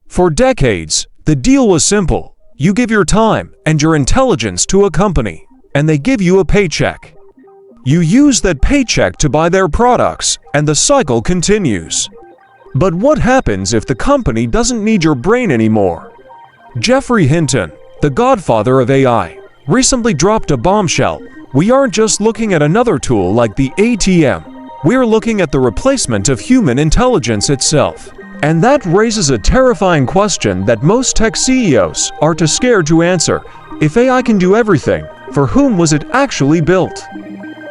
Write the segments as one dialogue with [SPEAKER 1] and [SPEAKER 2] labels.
[SPEAKER 1] For decades, the deal was simple. You give your time and your intelligence to a company, and they give you a paycheck. You use that paycheck to buy their products, and the cycle continues. But what happens if the company doesn't need your brain anymore? Geoffrey Hinton, the Godfather of AI, recently dropped a bombshell. We aren't just looking at another tool like the ATM. We're looking at the replacement of human intelligence itself. And that raises a terrifying question that most tech CEOs are too scared to answer. If AI can do everything, for whom was it actually built?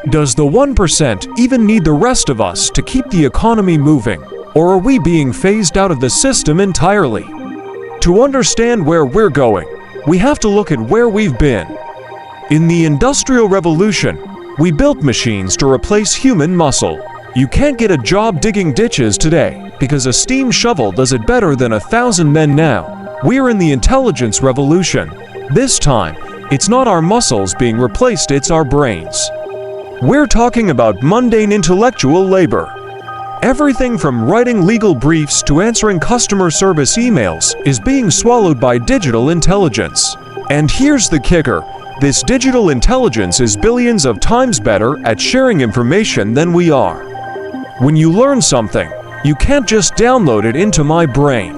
[SPEAKER 1] Does the 1% even need the rest of us to keep the economy moving? Or are we being phased out of the system entirely? To understand where we're going, we have to look at where we've been. In the Industrial Revolution, we built machines to replace human muscle. You can't get a job digging ditches today because a steam shovel does it better than 1,000 men now. We're in the Intelligence Revolution. This time, it's not our muscles being replaced, it's our brains. We're talking about mundane intellectual labor. Everything from writing legal briefs to answering customer service emails is being swallowed by digital intelligence. And here's the kicker. This digital intelligence is billions of times better at sharing information than we are. When you learn something, you can't just download it into my brain.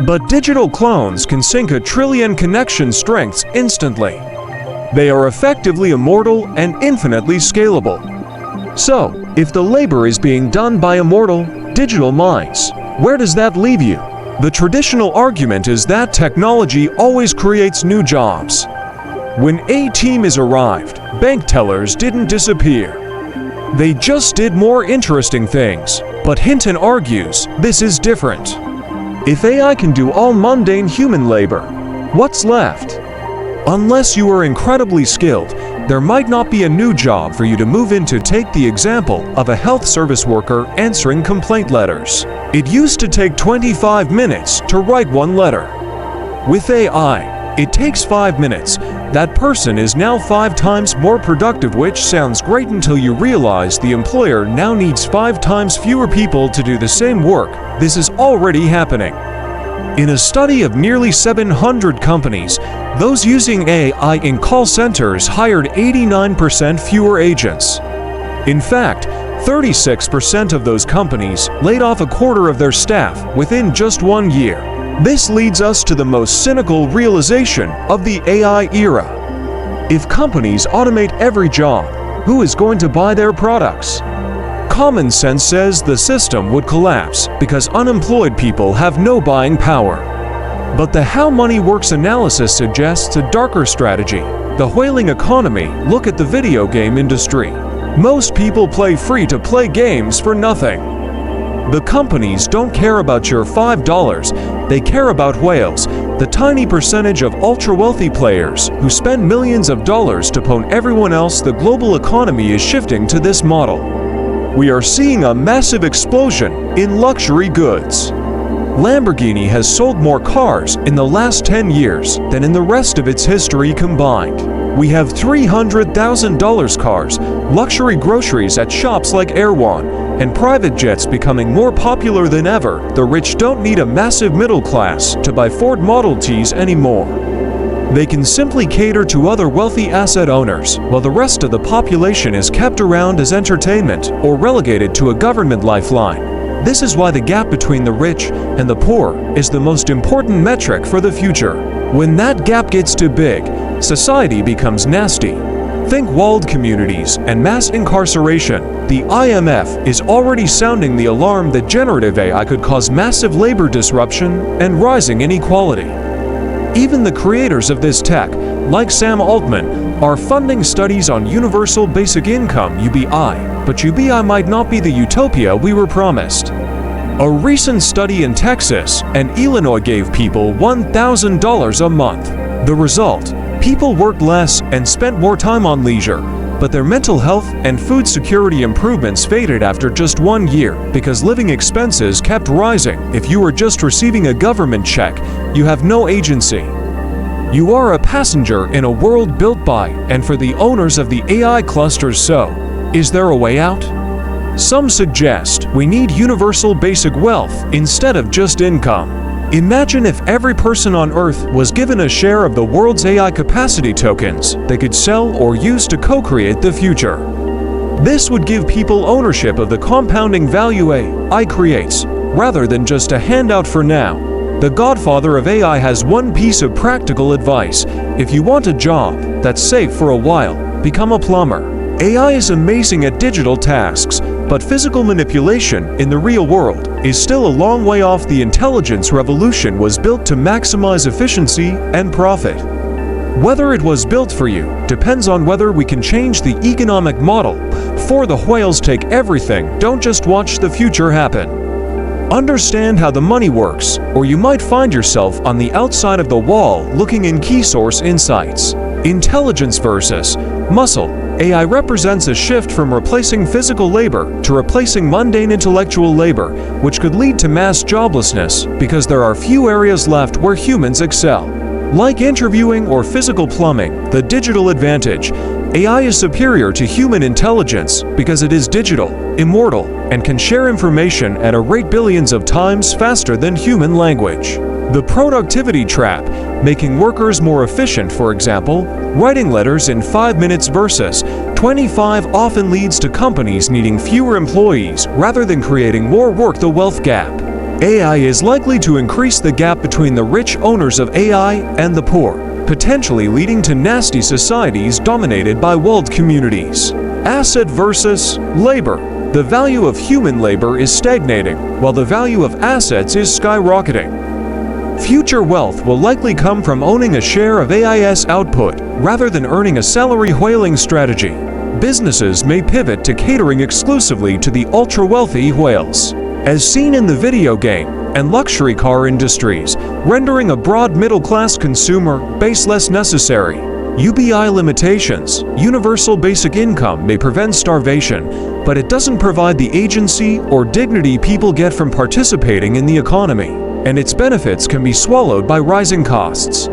[SPEAKER 1] But digital clones can sync 1 trillion connection strengths instantly. They are effectively immortal and infinitely scalable. So, if the labor is being done by immortal, digital minds, where does that leave you? The traditional argument is that technology always creates new jobs. When A-Team is arrived, bank tellers didn't disappear. They just did more interesting things. But Hinton argues this is different. If AI can do all mundane human labor, what's left? Unless you are incredibly skilled, there might not be a new job for you to move into. Take the example of a health service worker answering complaint letters. It used to take 25 minutes to write one letter. With AI, it takes 5 minutes. That person is now 5 times more productive, which sounds great until you realize the employer now needs 5 times fewer people to do the same work. This is already happening. In a study of nearly 700 companies, those using AI in call centers hired 89% fewer agents. In fact, 36% of those companies laid off 1/4 of their staff within just 1 year. This leads us to the most cynical realization of the AI era. If companies automate every job, who is going to buy their products? Common sense says the system would collapse because unemployed people have no buying power. But the how money works analysis suggests a darker strategy. The whaling economy. Look at the video game industry. Most people play free-to-play games for nothing. The companies don't care about your $5, they care about whales, the tiny percentage of ultra-wealthy players who spend millions of dollars to pwn everyone else. The global economy is shifting to this model. We are seeing a massive explosion in luxury goods. Lamborghini has sold more cars in the last 10 years than in the rest of its history combined. We have $300,000 cars, luxury groceries at shops like Erewhon, and private jets becoming more popular than ever. The rich don't need a massive middle class to buy Ford Model Ts anymore. They can simply cater to other wealthy asset owners, while the rest of the population is kept around as entertainment or relegated to a government lifeline. This is why the gap between the rich and the poor is the most important metric for the future. When that gap gets too big, society becomes nasty. Think walled communities and mass incarceration. The IMF is already sounding the alarm that generative AI could cause massive labor disruption and rising inequality. Even the creators of this tech, like Sam Altman, are funding studies on universal basic income (UBI), but UBI might not be the utopia we were promised. A recent study in Texas and Illinois gave people $1,000 a month. The result? People worked less and spent more time on leisure, but their mental health and food security improvements faded after just 1 year because living expenses kept rising. If you are just receiving a government check, you have no agency. You are a passenger in a world built by and for the owners of the AI clusters. So, is there a way out? Some suggest we need universal basic wealth instead of just income. Imagine if every person on Earth was given a share of the world's AI capacity tokens they could sell or use to co-create the future. This would give people ownership of the compounding value AI creates, rather than just a handout for now. The Godfather of AI has one piece of practical advice. If you want a job that's safe for a while, become a plumber. AI is amazing at digital tasks, but physical manipulation in the real world is still a long way off. The intelligence revolution was built to maximize efficiency and profit. Whether it was built for you depends on whether we can change the economic model. For the whales take everything, don't just watch the future happen. Understand how the money works, or you might find yourself on the outside of the wall looking in key source insights. Intelligence versus muscle. AI represents a shift from replacing physical labor to replacing mundane intellectual labor, which could lead to mass joblessness because there are few areas left where humans excel. Like interviewing or physical plumbing, the digital advantage. AI is superior to human intelligence because it is digital, immortal, and can share information at a rate billions of times faster than human language. The productivity trap, making workers more efficient, for example, writing letters in 5 minutes versus 25 often leads to companies needing fewer employees rather than creating more work. The wealth gap. AI is likely to increase the gap between the rich owners of AI and the poor, potentially leading to nasty societies dominated by walled communities. Asset versus labor. The value of human labor is stagnating, while the value of assets is skyrocketing. Future wealth will likely come from owning a share of AI's output rather than earning a salary whaling strategy. Businesses may pivot to catering exclusively to the ultra-wealthy whales, as seen in the video game and luxury car industries, rendering a broad middle-class consumer base less necessary. UBI limitations. Universal basic income may prevent starvation, but it doesn't provide the agency or dignity people get from participating in the economy, and its benefits can be swallowed by rising costs.